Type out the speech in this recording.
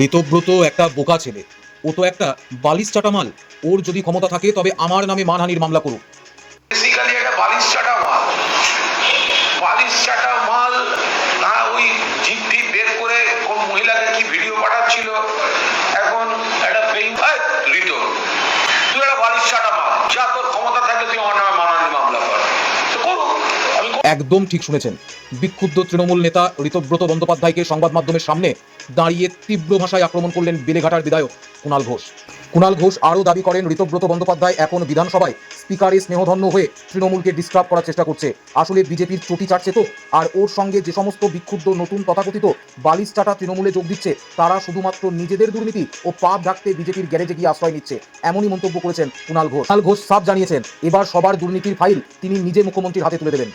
ঋতব্রত একটা বোকা ছেলে। ও তো একটা বালিশ চাটা মাল। ওর যদি ক্ষমতা থাকে তবে আমার নামে মানহানির মামলা করুক। বেসিক্যালি একটা বালিশ চাটা মাল, বালিশ চাটা মাল। না ওই জিপ টিপ বের করে কোন মহিলাকে কি ভিডিও পাঠাচ্ছিল, এখন একটা ঋত, তুই একটা বালিশ চাটা মাল, যা তোর ক্ষমতা থাকে তুই আমার নামে মানহানির মামলা কর, তো করুক। একদম ঠিক শুনেছেন। বিক্ষুব্ধ তৃণমূল নেতা ঋতব্রত বন্দ্যোপাধ্যায়কে সংবাদ মাধ্যমের সামনে দাঁড়িয়ে তীব্র ভাষায় আক্রমণ করলেন বেলেঘাটার বিধায়ক কুণাল ঘোষ। কুণাল ঘোষ আরও দাবি করেন ঋতব্রত বন্দ্যোপাধ্যায় এখন বিধানসভায় স্পিকারের স্নেহধন্য হয়ে তৃণমূলকে ডিস্টার্ব করার চেষ্টা করছে। আসলে বিজেপির চটি চাটছে তো। আর ওর সঙ্গে যে সমস্ত বিক্ষুব্ধ নতুন তথাকথিত বালিশ চাটা তৃণমূলে যোগ দিচ্ছে তারা শুধুমাত্র নিজেদের দুর্নীতি ও পাপ ঢাকতে বিজেপির গ্যারেজে গিয়ে আশ্রয় নিচ্ছে, এমনই মন্তব্য করেছেন কুণাল ঘোষ। কুণাল ঘোষ সাফ জানিয়েছেন এবার সবার দুর্নীতির ফাইল তিনি নিজে মুখ্যমন্ত্রীর হাতে তুলে দেবেন।